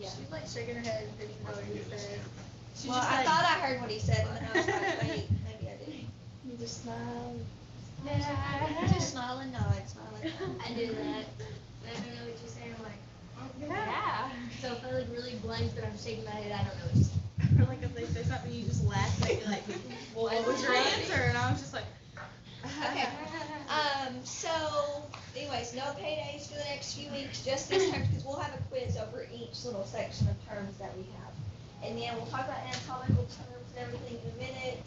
Yeah. She's like shaking her head, didn't know what he said. Well, I thought I heard what he said, and then I was like, wait, maybe I didn't. You just smile. Yeah. Just smile and nod, smile and nod. I do that. I don't know what you're saying. I'm like, Yeah. so if I look really blank, but I'm shaking my head, I don't know what you're saying. Or like if they say something, you just laugh and be like, well, what was your answer? And I was just like, Okay. So, anyways, no paydays for the next few weeks, just this term, because we'll have a quiz over each little section of terms that we have. And then we'll talk about anatomical terms and everything in a minute.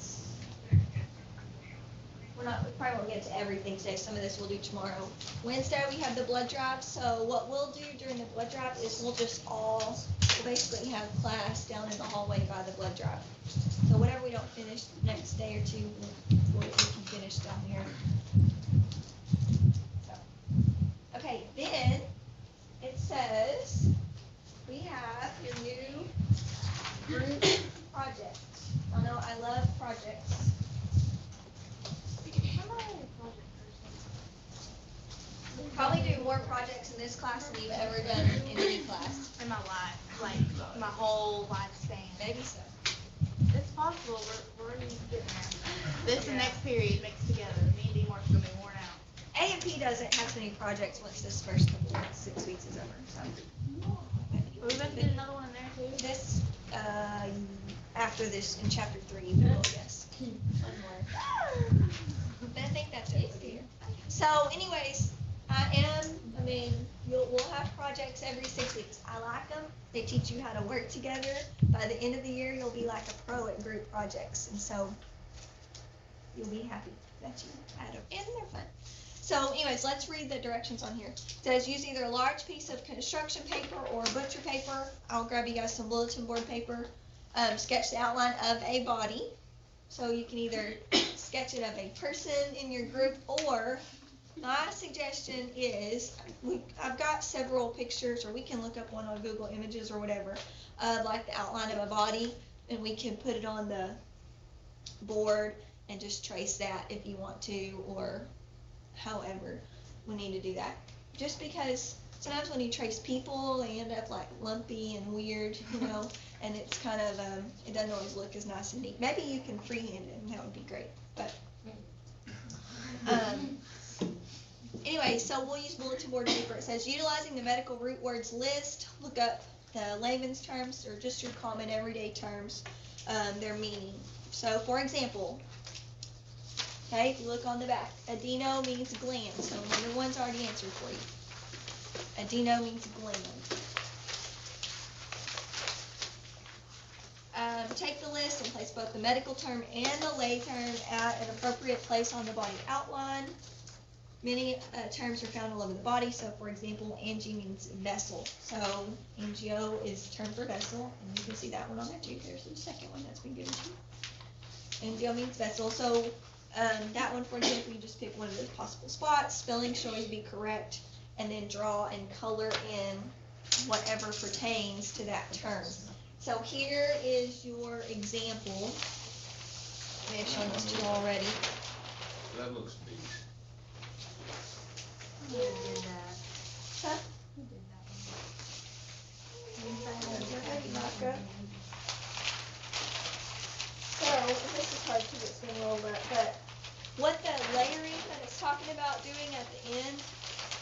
We probably won't get to everything today. Some of this we'll do tomorrow. Wednesday we have the blood drive. So what we'll do during the blood drive is we'll basically have class down in the hallway by the blood drive. So whatever we don't finish the next day or two, we can finish down here. So, okay, then it says we have your new group project. I know I love projects. Probably do more projects in this class than you've ever done in any class. in my life, like my whole lifespan. Maybe so. It's possible. We're already getting there. This and next period mixed together. Me and D-Mark's gonna be worn out. A&P doesn't have so many projects once this first couple of 6 weeks is over. So. We're about to get another one in there too. This, after this in chapter 3, we will, yes. One more. But I think that's it for you. So, anyways, we'll have projects every 6 weeks. I like them. They teach you how to work together. By the end of the year, you'll be like a pro at group projects. And so, you'll be happy that you had them. And they're fun. So, anyways, let's read the directions on here. It says use either a large piece of construction paper or butcher paper. I'll grab you guys some bulletin board paper. Sketch the outline of a body. So you can either sketch it of a person in your group, or my suggestion is, I've got several pictures, or we can look up one on Google Images or whatever, like the outline of a body, and we can put it on the board and just trace that if you want to, or however we need to do that. Just because sometimes when you trace people, they end up like lumpy and weird, and it's kind of, it doesn't always look as nice and neat. Maybe you can freehand it, and that would be great. But anyway, so we'll use bulletin board paper. It says utilizing the medical root words list, look up the layman's terms, or just your common everyday terms, their meaning. So for example, okay, if you look on the back, adeno means gland, so number one's already answered for you. Adeno means gland. Take the list and place both the medical term and the lay term at an appropriate place on the body outline. Many terms are found all over the body, so for example, angie means vessel. So angio is term for vessel, and you can see that one on there too. There's the second one that's been given to you. Angio means vessel. So that one, for example, you just pick one of those possible spots. Spelling should always be correct, and then draw and color in whatever pertains to that term. So here is your example. I may have shown this to you already. That looks big. Who did that? Huh? Who did that So this is hard because it's been rolled up, but what the layering that it's talking about doing at the end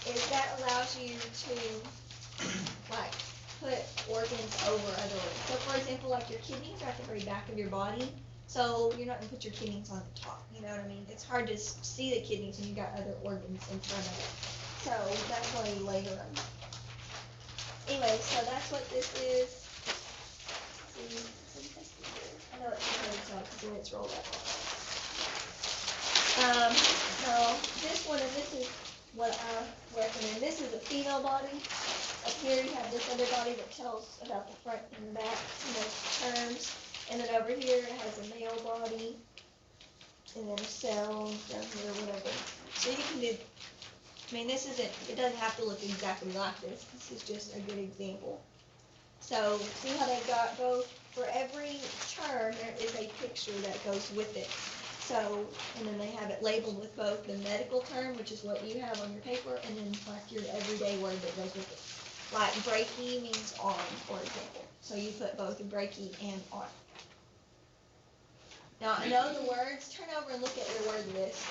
is that allows you to like put organs over other organs. So for example, like your kidneys are at the very back of your body, so you're not going to put your kidneys on the top, you know what I mean? It's hard to see the kidneys when you got other organs in front of it. So that's why you layer them. Anyway, so that's what this is. I know it's hard to tell because then it's rolled up. No, this one, and this is what I recommend. This is a female body. Up here you have this other body that tells about the front and the back, terms. And then over here it has a male body, and then a cell down here, whatever. So you can do, this isn't, it doesn't have to look exactly like this. This is just a good example. So see how they've got both, for every term there is a picture that goes with it. So, and then they have it labeled with both the medical term, which is what you have on your paper, and then like your everyday word that goes with it. Like brachy means arm, for example. So you put both brachy and arm. Now I know the words, turn over and look at your word list.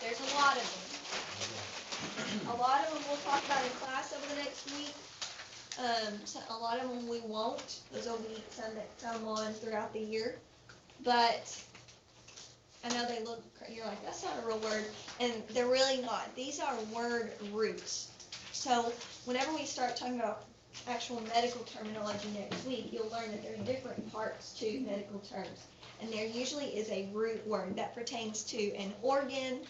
There's a lot of them. A lot of them we'll talk about in class over the next week. So a lot of them we won't. Those will be some that come on throughout the year. But I know they look, you're like, that's not a real word. And they're really not. These are word roots. So whenever we start talking about actual medical terminology next week, you'll learn that there's different parts to medical terms. And there usually is a root word that pertains to an organ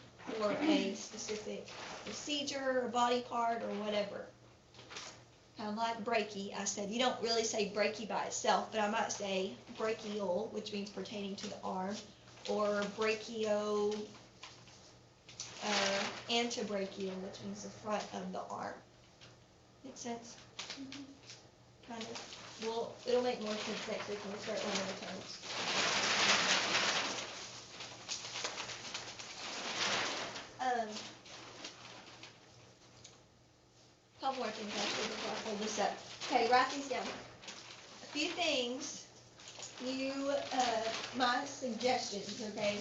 or a specific procedure or body part or whatever. Kind of like brachy, I said, you don't really say brachy by itself, but I might say brachial, which means pertaining to the arm, or brachio, antebrachial, which means the front of the arm. Make sense? Kind of. Well, it'll make more sense next week when we start learning the terms. Couple more things actually before I hold this up. Okay, write these down. A few things my suggestions, okay,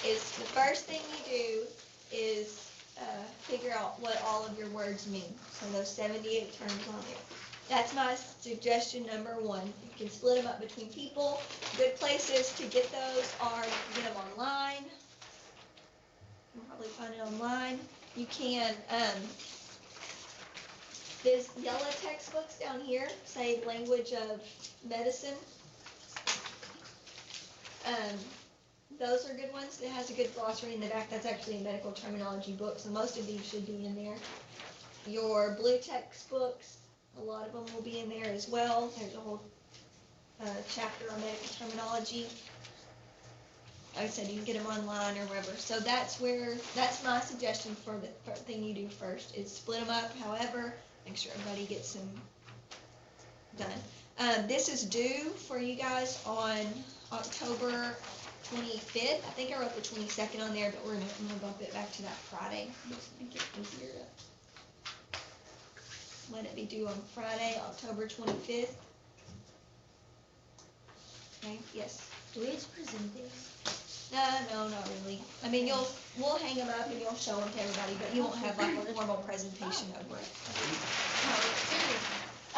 is the first thing you do is figure out what all of your words mean. So those 78 terms on there. That's my suggestion number one. You can split them up between people. Good places to get those are, you can get them online. You can probably find it online. You can, there's yellow textbooks down here, say language of medicine. Those are good ones. It has a good glossary in the back. That's actually a medical terminology book, so most of these should be in there. Your blue textbooks, a lot of them will be in there as well. There's a whole chapter on medical terminology. Like I said, you can get them online or wherever. So that's my suggestion for the first thing you do first is split them up. However, make sure everybody gets them done. This is due for you guys on October 25th. I think I wrote the 22nd on there, but I'm gonna bump it back to that Friday. Just make it easier to let it be due on Friday, October 25th. Okay, yes. Do we just present these? No, not really. I mean, we'll hang them up and you'll show them to everybody, but you won't have like a formal presentation over it.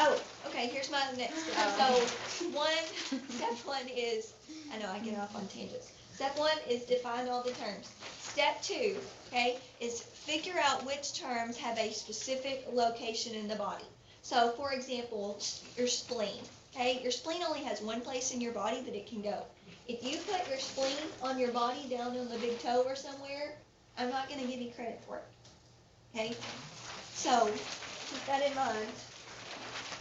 Oh, okay, here's my next step. So, step one is, I know I get off on tangents. Step one is define all the terms. Step two, okay, is figure out which terms have a specific location in the body. So, for example, your spleen, okay? Your spleen only has one place in your body that it can go. If you put your spleen on your body down on the big toe or somewhere, I'm not going to give you credit for it, okay? So, keep that in mind.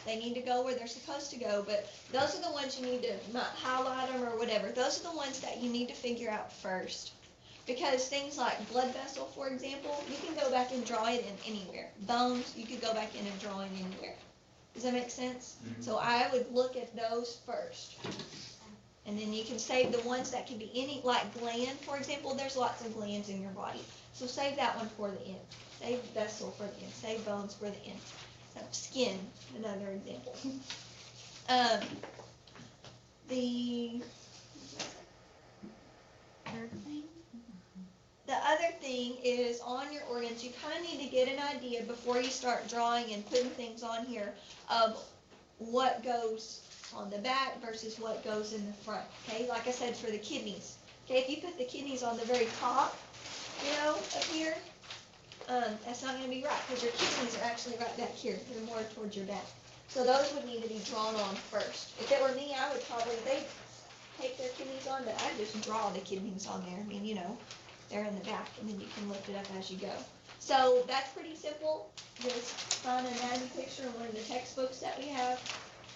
They need to go where they're supposed to go, but those are the ones you need to highlight them or whatever. Those are the ones that you need to figure out first. Because things like blood vessel, for example, you can go back and draw it in anywhere. Bones, you could go back in and draw in anywhere. Does that make sense? Mm-hmm. So I would look at those first. And then you can save the ones that can be any, like gland, for example, there's lots of glands in your body. So save that one for the end. Save vessel for the end. Save bones for the end. So skin, another example. The other thing is on your organs, you kind of need to get an idea before you start drawing and putting things on here of what goes on the back versus what goes in the front, okay? Like I said, for the kidneys, okay? If you put the kidneys on the very top, up here, that's not going to be right because your kidneys are actually right back here. They're more towards your back. So those would need to be drawn on first. If it were me, I would probably, they'd take their kidneys on, but I'd just draw the kidneys on there. I mean, they're in the back, and then you can lift it up as you go. So that's pretty simple. Just find an anatomy picture in one of the textbooks that we have.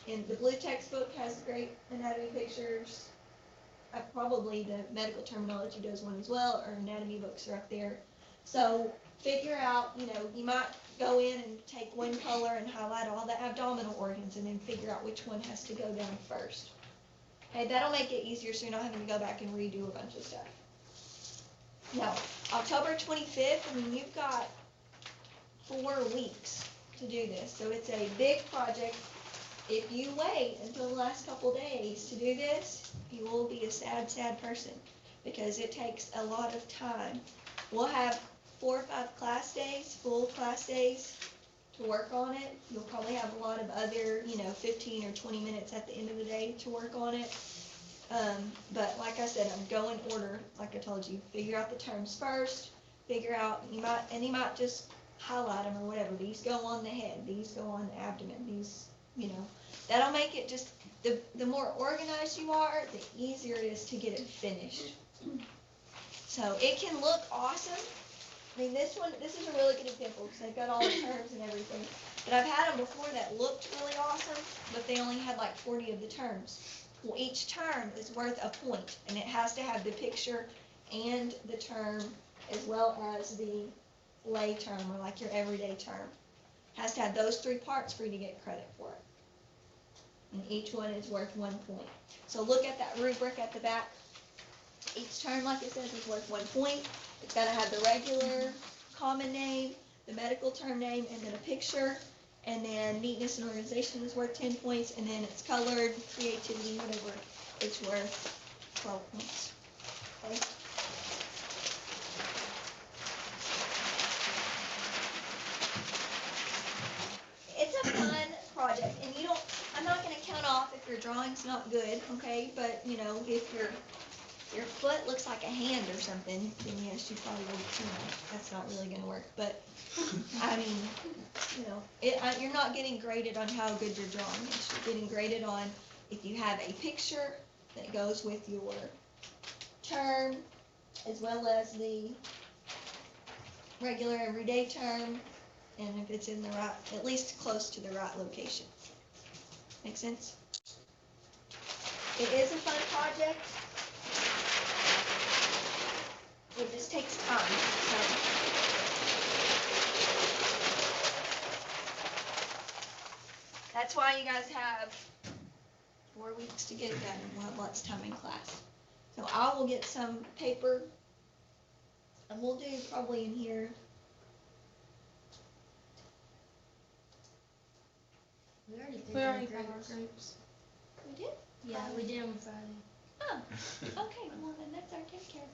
And the blue textbook has great anatomy pictures. Probably the medical terminology does one as well, or anatomy books are up there. So figure out, you might go in and take one color and highlight all the abdominal organs and then figure out which one has to go down first. Okay, that'll make it easier so you're not having to go back and redo a bunch of stuff. Now, October 25th, you've got 4 weeks to do this. So it's a big project. If you wait until the last couple days to do this, you will be a sad, sad person because it takes a lot of time. We'll have 4 or 5 class days, full class days to work on it. You'll probably have a lot of other, 15 or 20 minutes at the end of the day to work on it. But like I said, I'm go in order, like I told you. Figure out the terms first, figure out, you might just highlight them or whatever. These go on the head, these go on the abdomen, these, that'll make it just, the more organized you are, the easier it is to get it finished. So it can look awesome. I mean, this is a really good example because they've got all the terms and everything. But I've had them before that looked really awesome, but they only had like 40 of the terms. Well, each term is worth a point, and it has to have the picture and the term as well as the lay term or like your everyday term. It has to have those 3 parts for you to get credit for it. And each one is worth 1 point. So look at that rubric at the back. Each term, like it says, is worth 1 point. It's got to have the regular common name, the medical term name, and then a picture. And then neatness and organization is worth 10 points. And then it's colored, creativity, whatever, it's worth 12 points. Okay? It's a fun project, and I'm not going to count off if your drawing's not good, okay? But, if your foot looks like a hand or something, then yes, you probably will, that's not really going to work. But, I mean, you're not getting graded on how good your drawing is. You're getting graded on if you have a picture that goes with your term, as well as the regular everyday term, and if it's in the right, at least close to the right location. Make sense? It is a fun project. It just takes time. So. That's why you guys have 4 weeks to get it done, and we'll have lots of time in class. So I will get some paper, and we'll do probably in here. We already got our groups. We did? Yeah, we did on Friday. Oh, okay, well then that's our take care.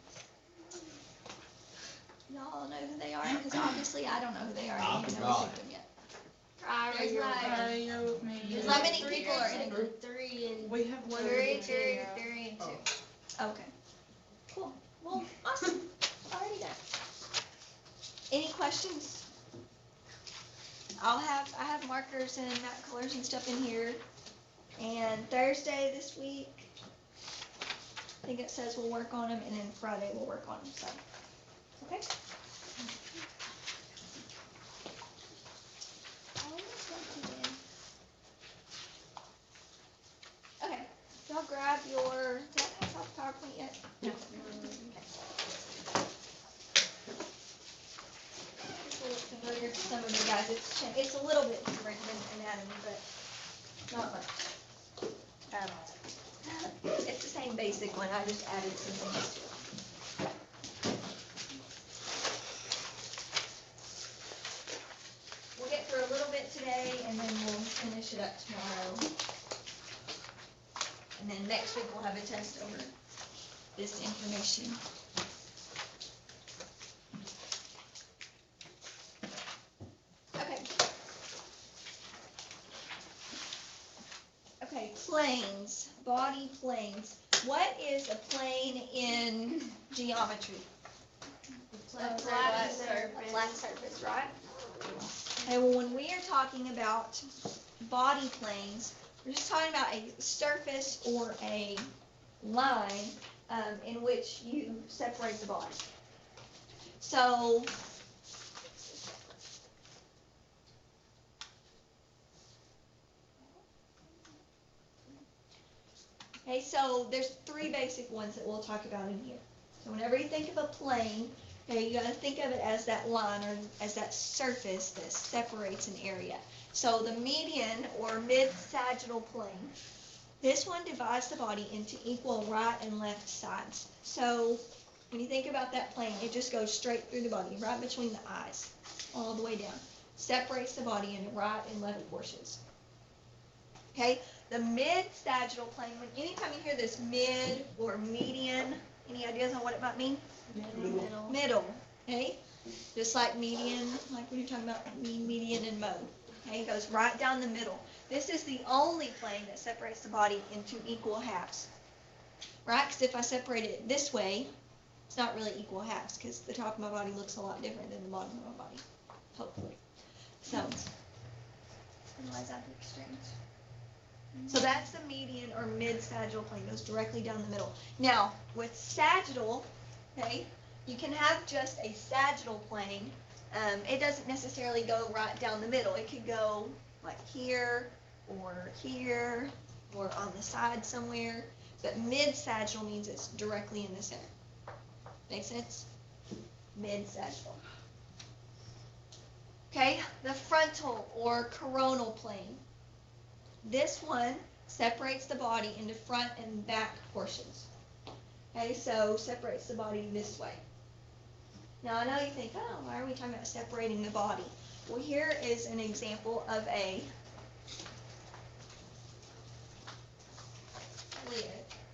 Y'all know who they are? Because obviously I don't know who they are. I haven't never picked them yet. There's like, You're with me. How many people are in a group? 3 and We have 1 3 and 2. and 2. Okay. Cool. Well, awesome. Already done. Any questions? I have markers and colors and stuff in here. And Thursday this week, I think it says we'll work on them, and then Friday we'll work on them. So, okay. Okay. Y'all grab your. Do I pass off PowerPoint yet? No. Okay. This will look familiar to some of you guys. It's a little bit different than anatomy, but not much at all. It's the same basic one. I just added some things to it. We'll get through a little bit today, and then we'll finish it up tomorrow. And then next week we'll have a test over this information. Okay. Okay, planes, body planes. What is a plane in geometry? Flat A flat surface, right? Okay, well, when we are talking about body planes, we're just talking about a surface or a line in which you separate the body. So, okay, so there's 3 basic ones that we'll talk about in here. So whenever you think of a plane, okay, you gotta think of it as that line or as that surface that separates an area. So the median or mid-sagittal plane, this one divides the body into equal right and left sides. So when you think about that plane, it just goes straight through the body, right between the eyes, all the way down. separates the body into right and left portions. Okay, the mid-sagittal plane, anytime you hear this mid or median, any ideas on what it might mean? Middle, okay? Just like median, like when you're talking about median and mode. Okay, it goes right down the middle. This is the only plane that separates the body into equal halves. Right? Because if I separate it this way, it's not really equal halves because the top of my body looks a lot different than the bottom of my body. Hopefully. So, otherwise that'd be strange. So that's the median or mid-sagittal plane, goes directly down the middle. Now, with sagittal, okay, you can have just a sagittal plane. It doesn't necessarily go right down the middle. It could go like here, or on the side somewhere. But mid-sagittal means it's directly in the center. Make sense? Mid-sagittal. Okay, the frontal or coronal plane. This one separates the body into front and back portions. Okay, so separates the body this way. Now I know you think, oh, why are we talking about separating the body? Well, here is an example of a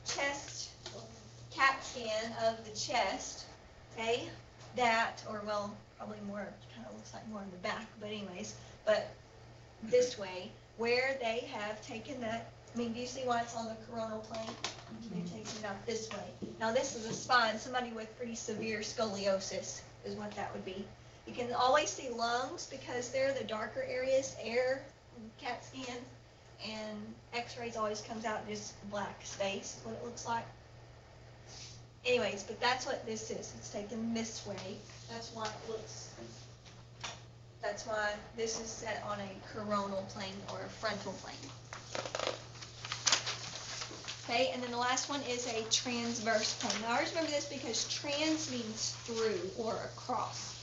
chest CAT scan of the chest, okay, probably more, kind of looks like more in the back, but anyways, but this way, where they have taken that, do you see why it's on the coronal plane? They're taking it out this way. Now this is a spine, somebody with pretty severe scoliosis is what that would be. You can always see lungs because they're the darker areas, air, CAT scan, and x-rays always comes out just black space, what it looks like. Anyways, but that's what this is. It's taken this way. That's why this is set on a coronal plane or a frontal plane. Okay, and then the last one is a transverse plane. Now I always remember this because trans means through or across.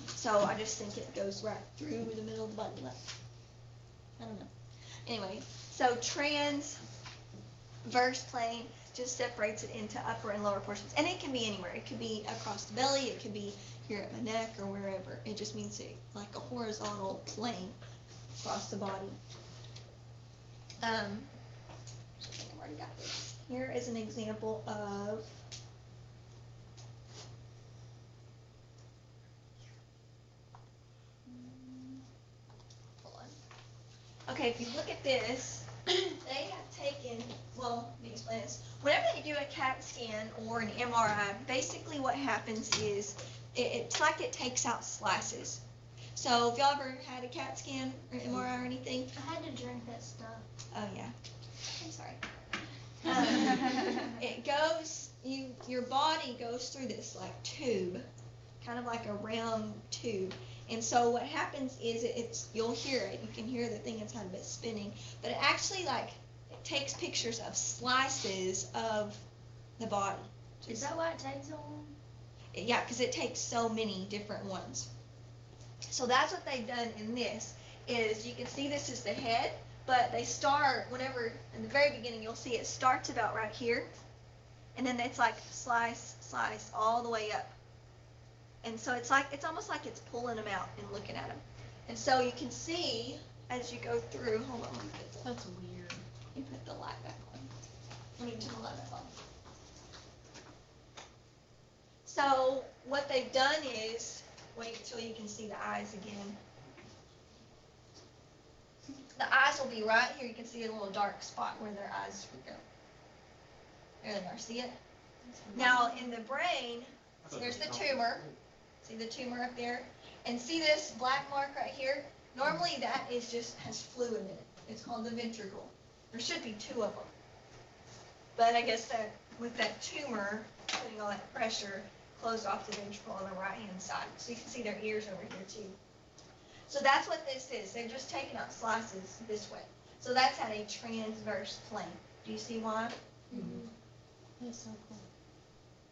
So I just think it goes right through the middle of the body. I don't know. Anyway, so transverse plane just separates it into upper and lower portions. And it can be anywhere. It could be across the belly. It could be here at my neck or wherever. It just means like a horizontal plane across the body. I think I've already got this. Here is an example of okay, if you look at this, they have taken, well, let me explain this. Whenever they do a CAT scan or an MRI, basically what happens is it's like it takes out slices. So if y'all ever had a CAT scan or MRI or anything? I had to drink that stuff. Oh, yeah. I'm sorry. It goes, your body goes through this like tube, kind of like a round tube. And so what happens is you'll hear it. You can hear the thing inside of it spinning. But it actually it takes pictures of slices of the body. Is that why it takes so long? Yeah, because it takes so many different ones. So that's what they've done in this, is you can see this is the head, but they start, whenever, in the very beginning, you'll see it starts about right here. And then it's like slice, slice, all the way up. And so it's almost like it's pulling them out and looking at them. And so you can see as you go through, hold on, That's weird. you put the light back on. Let me turn the light back on. So what they've done is, wait until you can see the eyes again. The eyes will be right here. You can see a little dark spot where their eyes would go. There they are, see it? Now in the brain, there's the tumor. See the tumor up there? And see this black mark right here? Normally that has fluid in it. It's called the ventricle. There should be two of them. But I guess that with that tumor putting all that pressure, closed off the ventricle on the right hand side. So you can see their ears over here too. So that's what this is. They're just taking out slices this way. So that's at a transverse plane. Do you see why? Mm-hmm. That's so cool.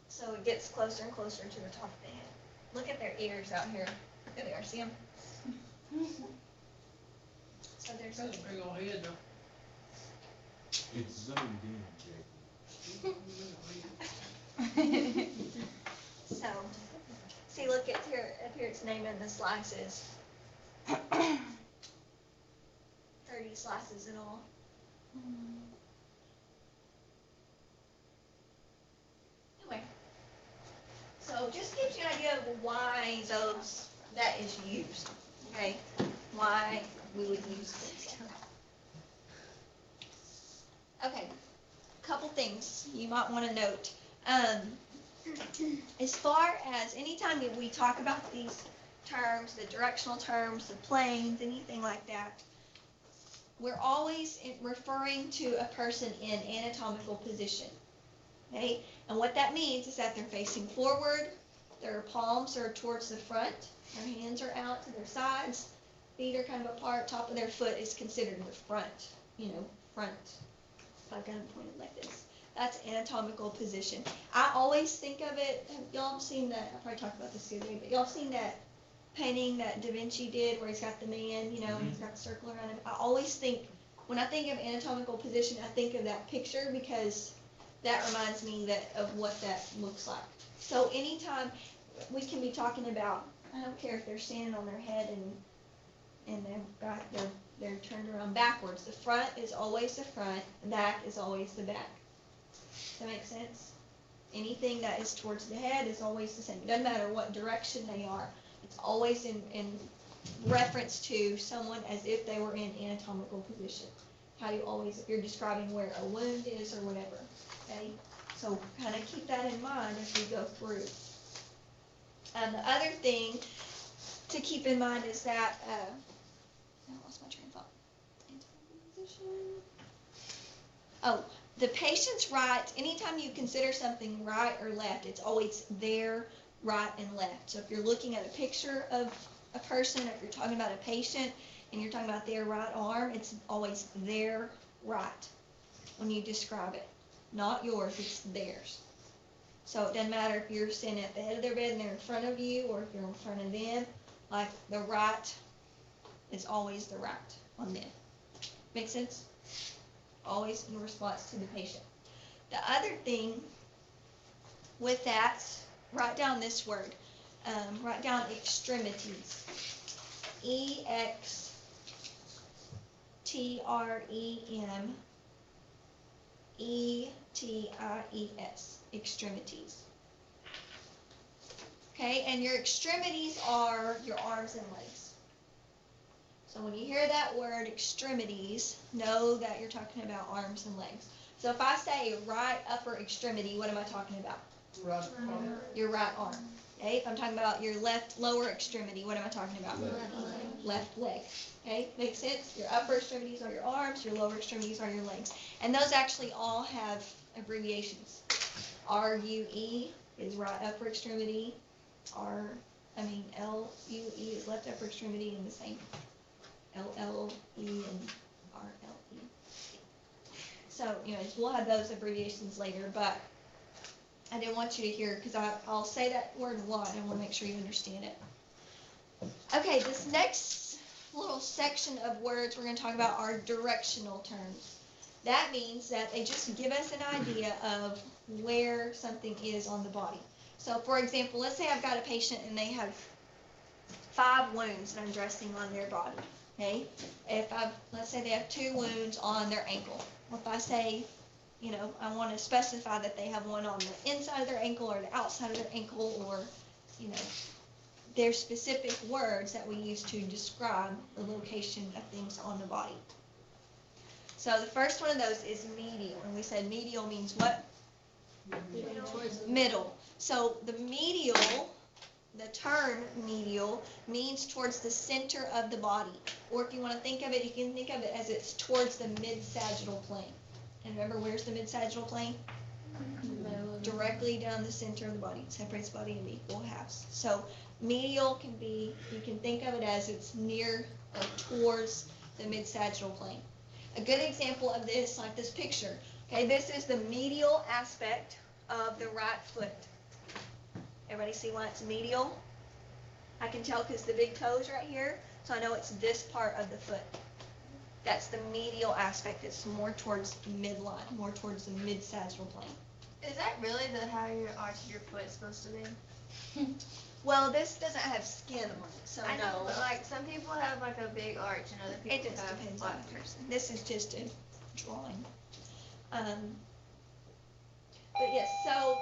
So it gets closer and closer to the top of the head. Look at their ears out here. There they are. See them? So there's That's a big old head though. It's zoomed in, Jake. So, see, look at here. Up here, it's naming the slices. 30 slices and all. Anyway, so just gives you an idea of why that is used, okay? Why we would use this. Okay, couple things you might want to note. As far as anytime that we talk about these terms, the directional terms, the planes, anything like that, we're always referring to a person in anatomical position, okay? And what that means is that they're facing forward, their palms are towards the front, their hands are out to their sides, feet are kind of apart, top of their foot is considered the front, front. If I've got them pointed like this. That's anatomical position. I always think of it, y'all seen that, I probably talked about this the other day, but y'all seen that painting that Da Vinci did where he's got the man, and he's got the circle around him. I always think, when I think of anatomical position, I think of that picture because that reminds me of what that looks like. So anytime we can be talking about, I don't care if they're standing on their head and they're turned around backwards. The front is always the front, the back is always the back. Does that make sense? Anything that is towards the head is always the same. It doesn't matter what direction they are. It's always in reference to someone as if they were in anatomical position. How you always, if you're describing where a wound is or whatever. Okay? So kind of keep that in mind as we go through. The other thing to keep in mind is that, I lost my train of thought. Oh, the patient's right, anytime you consider something right or left, it's always their right and left. So if you're looking at a picture of a person, or if you're talking about a patient and you're talking about their right arm, it's always their right when you describe it. Not yours, it's theirs. So it doesn't matter if you're sitting at the head of their bed and they're in front of you, or if you're in front of them, like the right is always the right on them. Make sense? Always in response to the patient. The other thing with that, write down this word. Write down extremities. E-X-T-R-E-M-E-T-I-E-S. Extremities. Okay, and your extremities are your arms and legs. So when you hear that word extremities, know that you're talking about arms and legs. So if I say right upper extremity, what am I talking about? Right arm. Your right arm. Okay, if I'm talking about your left lower extremity, what am I talking about? Left leg. Okay, makes sense? Your upper extremities are your arms, your lower extremities are your legs. And those actually all have abbreviations. R-U-E is right upper extremity. L-U-E is left upper extremity, and the same. L-L-E and R-L-E. So, we'll have those abbreviations later, but I didn't want you to hear, because I'll say that word a lot, and I want to make sure you understand it. Okay, this next little section of words we're going to talk about are directional terms. That means that they just give us an idea of where something is on the body. So, for example, let's say I've got a patient and they have 5 wounds that I'm dressing on their body. Okay? Let's say they have 2 wounds on their ankle. If I say, I want to specify that they have one on the inside of their ankle or the outside of their ankle, or, there's specific words that we use to describe the location of things on the body. So the first one of those is medial, and we said medial means what? Middle. So the term medial means towards the center of the body. Or if you want to think of it, you can think of it as it's towards the mid-sagittal plane. And remember, where's the mid-sagittal plane? Directly down the center of the body. It separates the body into equal halves. So medial you can think of it as it's near or towards the mid-sagittal plane. A good example of this, like this picture. Okay, this is the medial aspect of the right foot. Everybody see why it's medial? I can tell because the big toe's right here, so I know it's this part of the foot. That's the medial aspect. It's more towards the midline, more towards the mid-sagittal plane. Is that really how your arch of your foot is supposed to be? Well, this doesn't have skin on it, so I know, no. but like some people have like a big arch and other people It just have depends like. on the person. This is just a drawing. But yes, so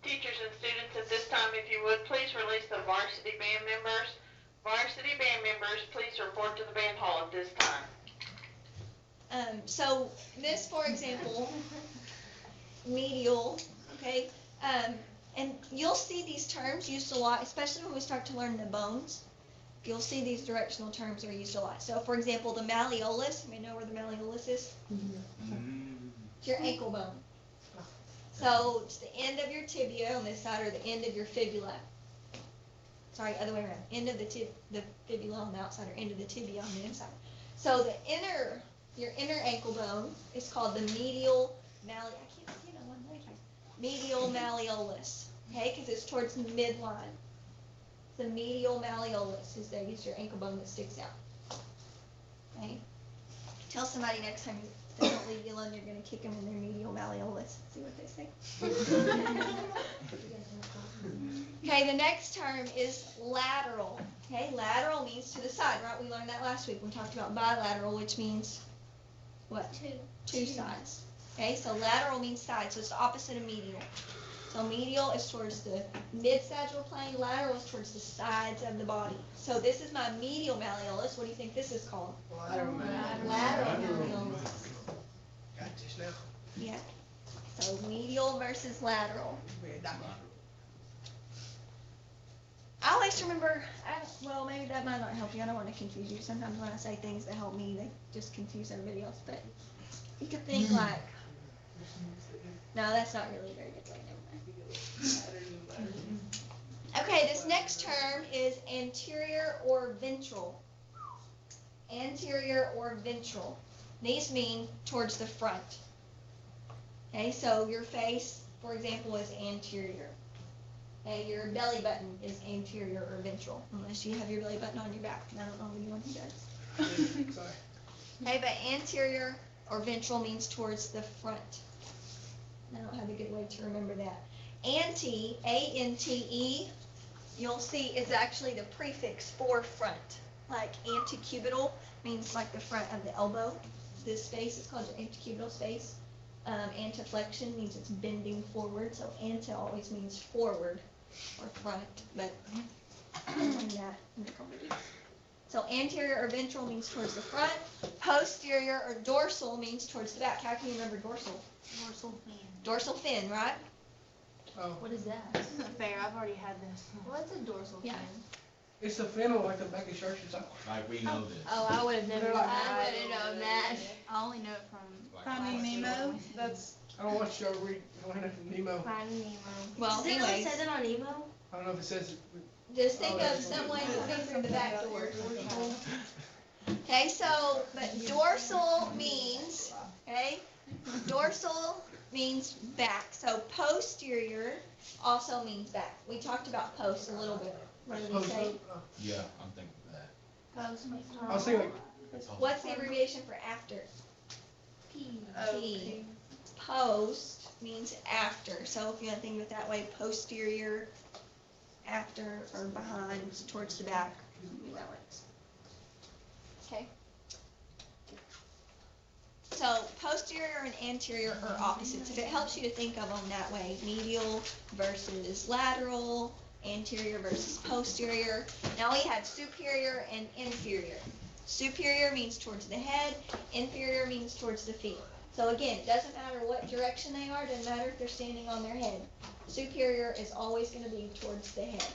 Teachers and students, at this time, if you would, please release the varsity band members. Varsity band members, please report to the band hall at this time. so this, for example, medial, okay, and you'll see these terms used a lot, especially when we start to learn the bones. You'll see these directional terms are used a lot. So, for example, the malleolus, you may know where the malleolus is? It's your ankle bone. So, it's the end of your tibia on this side or the end of your fibula. Sorry, other way around. End of the fibula on the outside or end of the tibia on the inside. So, your inner ankle bone is called the medial medial malleolus, okay, because it's towards the midline. The medial malleolus is there. It's your ankle bone that sticks out. Okay. Tell somebody next time they don't leave you alone, you're going to kick them in their medial malleolus. See what they say. Okay, the next term is lateral. Okay, lateral means to the side, right? We learned that last week. We talked about bilateral, which means what? Two sides. Okay, so lateral means side, so it's the opposite of medial. So medial is towards the mid-sagittal plane, lateral is towards the sides of the body. So this is my medial malleolus. What do you think this is called? Lateral Lateral malleolus. Got this now. Yeah. So medial versus lateral. I always remember, well, maybe that might not help you. I don't want to confuse you. Sometimes when I say things that help me, they just confuse everybody else. But you could think like, no, that's not really very good. Never mind. Okay, this next term is anterior or ventral. Anterior or ventral. These mean towards the front. Okay, so your face, for example, is anterior. Okay, your belly button is anterior or ventral, unless you have your belly button on your back. And I don't know anyone who does. Sorry. Okay, but anterior or ventral means towards the front. I don't have a good way to remember that. Ante, A-N-T-E, you'll see is actually the prefix for front. Like antecubital means like the front of the elbow. This space is called your antecubital space. Anteflexion means it's bending forward, so ante always means forward or front, but I learned that in a couple of weeks. So anterior or ventral means towards the front. Posterior or dorsal means towards the back. How can you remember dorsal? Dorsal fin. Dorsal fin, right? Oh, What is that? This isn't fair, I've already had this. What's a dorsal Yeah. fin? it's the fin on like the back of shirts or something. Like we know this. Oh, I would have never. They're like- I would have known that. I only know it from Like Finding Nemo. That's, I don't watch show, read, I don't have Nemo. Finding Nemo. Well, Does it really anyways, say that on emo? I don't know if it says, just think of some way to think through the back door. Okay, so, but dorsal means, okay, dorsal means back. So posterior also means back. We talked about post a little bit. What did we say? Yeah, I'm thinking of that. Post. I was thinking like, What's the abbreviation for after? P. P. Post means after. So if you want to think of it that way, posterior, after, or behind, towards the back. Maybe that works. Okay. So posterior and anterior are opposites. If it helps you to think of them that way, medial versus lateral, anterior versus posterior. Now we have superior and inferior. Superior means towards the head, inferior means towards the feet. So again, it doesn't matter what direction they are, doesn't matter if they're standing on their head. Superior is always going to be towards the head.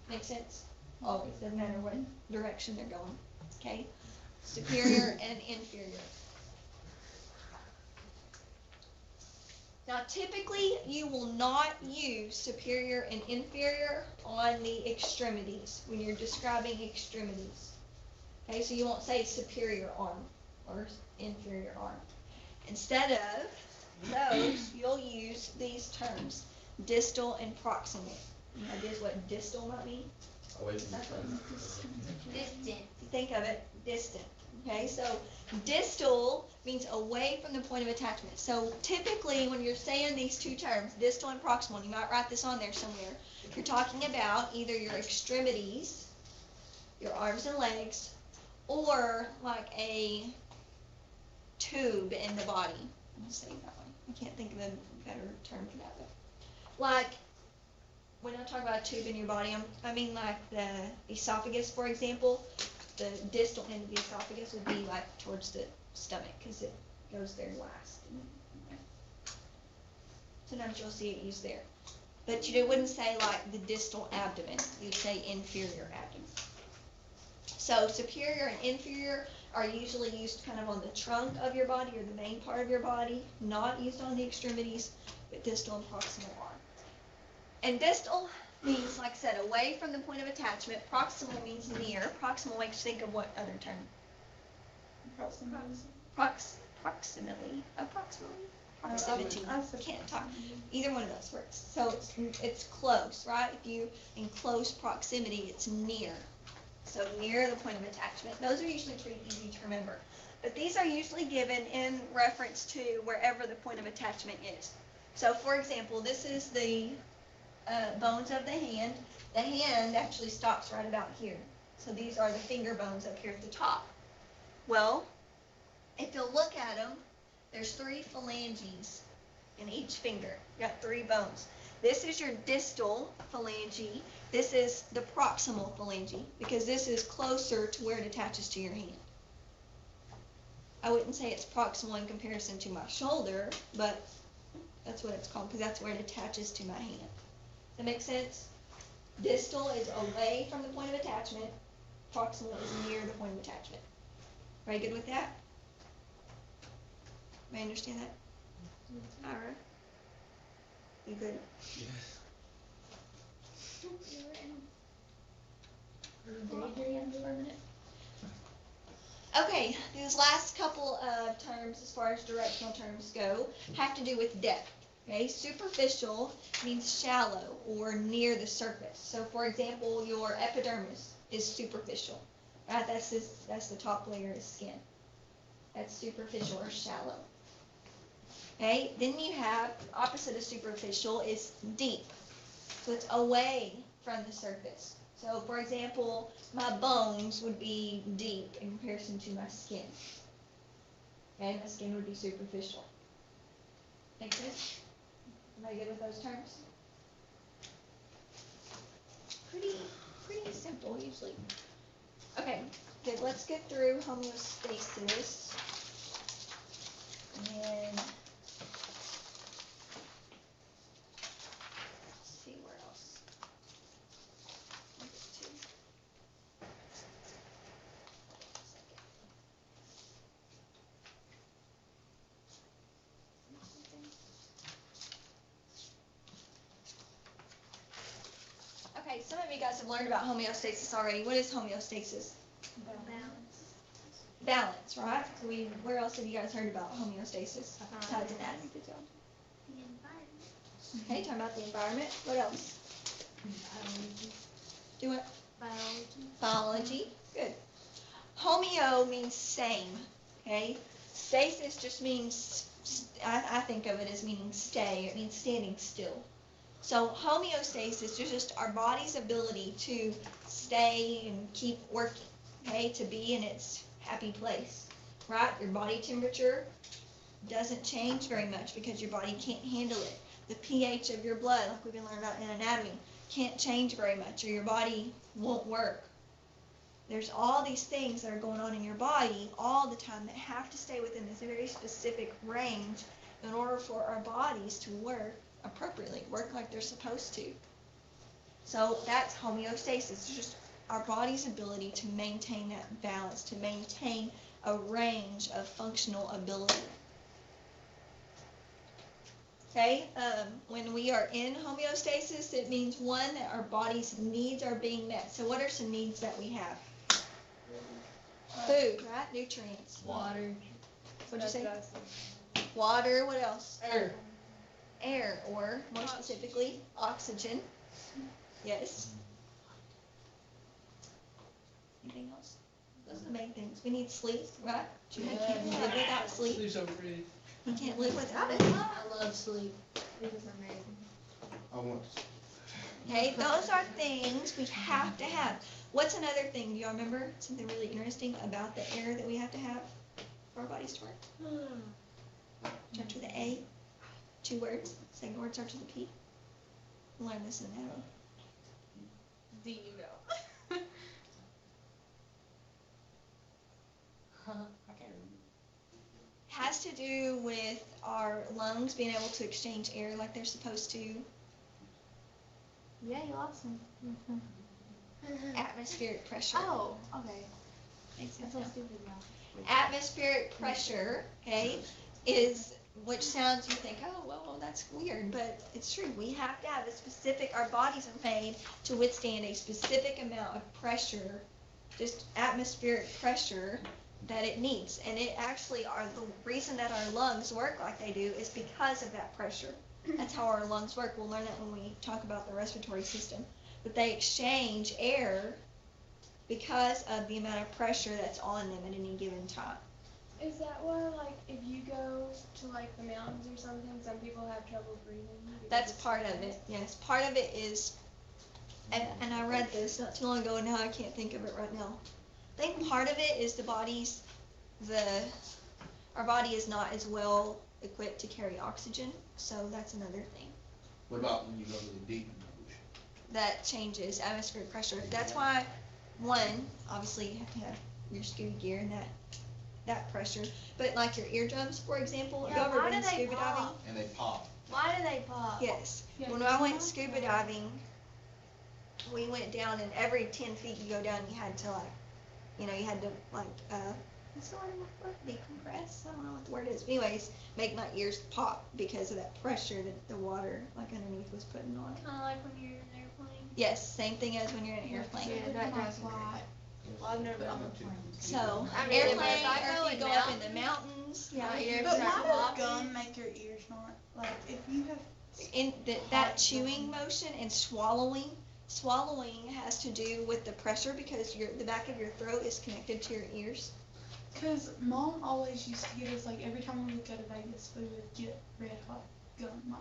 Make sense? Always, doesn't matter what direction they're going. Okay? Superior and inferior. Now typically you will not use superior and inferior on the extremities when you're describing extremities. Okay, so you won't say superior arm or inferior arm. Instead of those, you'll use these terms, distal and proximal. Any ideas what distal might mean? Away from each other. Distant. Think of it, distant. Okay, so distal means away from the point of attachment. So typically when you're saying these two terms, distal and proximal, you might write this on there somewhere, you're talking about either your extremities, your arms and legs, or like a tube in the body. I'm just saying that one. I can't think of a better term for that. But like, when I talk about a tube in your body, I mean like the esophagus, for example. The distal end of the esophagus would be like towards the stomach because it goes there last. Sometimes you'll see it used there. But you wouldn't say like the distal abdomen. You'd say inferior abdomen. So superior and inferior are usually used kind of on the trunk of your body or the main part of your body, not used on the extremities, but distal and proximal are. And distal means, like I said, away from the point of attachment. Proximal means near. Proximal makes you think of what other term? Proximately. Proximity. Can't talk. Either one of those works. So it's close, right? If you in close proximity, it's near. So near the point of attachment. Those are usually pretty easy to remember. But these are usually given in reference to wherever the point of attachment is. So for example, this is the bones of the hand. The hand actually stops right about here. So these are the finger bones up here at the top. Well, if you'll look at them, there's 3 phalanges in each finger. You got 3 bones. This is your distal phalange. This is the proximal phalange because this is closer to where it attaches to your hand. I wouldn't say it's proximal in comparison to my shoulder, but that's what it's called because that's where it attaches to my hand. That makes sense? Distal is away from the point of attachment. Proximal is near the point of attachment. Very good with that? May I understand that? All right. You good? Yes. Okay, these last couple of terms, as far as directional terms go, have to do with depth. Okay, superficial means shallow or near the surface. So, for example, your epidermis is superficial, right? That's the top layer of skin. That's superficial or shallow. Okay, then you have the opposite of superficial is deep. So it's away from the surface. So, for example, my bones would be deep in comparison to my skin. Okay, my skin would be superficial. Make sense? Am I good with those terms? Pretty simple usually. Okay, good. Let's get through homeostasis. And then let's see where else. Okay, some of you guys have learned about homeostasis already. What is homeostasis? Balance, right? So where else have you guys heard about homeostasis besides anatomy? Good job. Okay, talking about the environment. What else? Do what? Biology. Good. Homeo means same. Okay. Stasis just means, I think of it as meaning stay. It means standing still. So homeostasis is just our body's ability to stay and keep working. Okay, to be in its happy place. Right? Your body temperature doesn't change very much because your body can't handle it. The pH of your blood, like we've been learning about in anatomy, can't change very much or your body won't work. There's all these things that are going on in your body all the time that have to stay within this very specific range in order for our bodies to work appropriately, work like they're supposed to. So that's homeostasis. It's just our body's ability to maintain that balance, to maintain a range of functional ability. Okay, when we are in homeostasis, it means, one, that our body's needs are being met. So what are some needs that we have? Food, right? Nutrients. Water. What'd you say? Water, what else? Air. Air, or more specifically, oxygen. Yes. Anything else? Those are the main things. We need sleep, right? You can't live without sleep. Sleep's overrated. You can't live without it. I love sleep. Sleep is amazing. I want. Okay, those are things we have to have. What's another thing? Do y'all remember something really interesting about the air that we have to have for our bodies to work? Starts with an A. 2 words. Second word starts with a P. We'll learn this in anatomy. Do you know? I can't remember. Has to do with our lungs being able to exchange air like they're supposed to. Yeah, you lost him. Atmospheric pressure. Oh, okay. Makes sense That's so now. stupid now. Atmospheric pressure, okay, is, which sounds, you think, oh, well, that's weird, but it's true. We have to have a specific, our bodies are made to withstand a specific amount of pressure, just atmospheric pressure that it needs. And it actually, the reason that our lungs work like they do is because of that pressure. That's how our lungs work. We'll learn that when we talk about the respiratory system. But they exchange air because of the amount of pressure that's on them at any given time. Is that why, like, if you go to, like, the mountains or something, some people have trouble breathing? because That's it's part so of hot? it, yes. Part of it is, and I read this not too long ago, and now I can't think of it right now. I think part of it is our body is not as well equipped to carry oxygen, so that's another thing. What about when you go really deep in the ocean? That changes atmospheric pressure. That's why, one, obviously you have to have your scuba gear and that pressure. But like your eardrums, for example, have you Yeah, ever why been do they scuba pop? diving? And they pop. Why do they pop? Yes. Yeah, When I went scuba diving, we went down, and every 10 feet you go down, you had to what's the word I'm looking for? Decompress? I don't know what the word is. Anyways, make my ears pop because of that pressure that the water, like, underneath was putting on it. Kind of like when you're in an airplane. Yes, same thing as when you're in an airplane. Yeah, that does hurt. Well, I've never been on a plane. So, I mean, airplane, if I or go if you in go up in the mountains, yeah. My ears But start why does popping. gum make your ears not, like, if you have, In that chewing motion and swallowing has to do with the pressure because the back of your throat is connected to your ears. cause Mom always used to get us, like, every time we would go to Vegas, we would get red hot gum,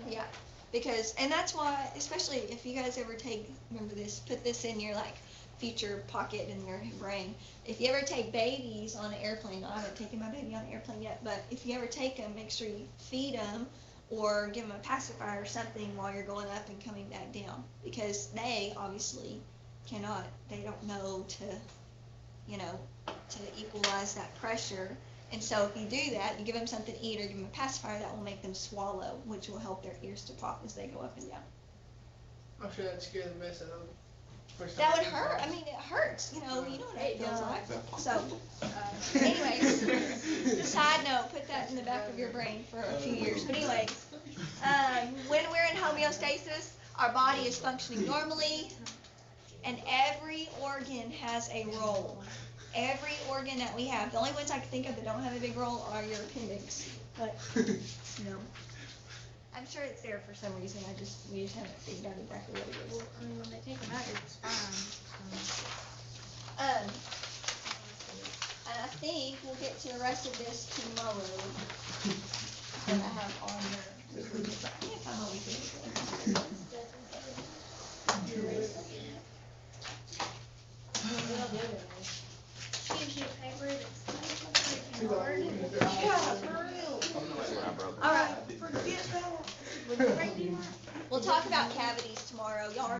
Yeah, because, and that's why, especially if you guys ever remember this, put this in your, like, future pocket in your brain. If you ever take babies on an airplane, I haven't taken my baby on an airplane yet, but if you ever take them, make sure you feed them or give them a pacifier or something while you're going up and coming back down, because they obviously they don't know to equalize that pressure. And so if you do that, you give them something to eat or give them a pacifier, that will make them swallow, which will help their ears to pop as they go up and down. I'm sure that'd scare the mess out of them. First That time would I hurt. I mean, it hurts. You know what it feels like. So, anyways, side note, put that in the back of your brain for a few years. But anyways, when we're in homeostasis, our body is functioning normally, and every organ has a role. Every organ that we have. The only ones I can think of that don't have a big role are your appendix. But, I'm sure it's there for some reason. We just haven't figured out exactly what it is. I mean, when they take them out, it's fine. And I think we'll get to the rest of this tomorrow. That I have on there. I can't find what we did. Gives you paper that's freaking hard. Yeah, for real. Alright, forget that. would you break me one? We'll talk about cavities tomorrow.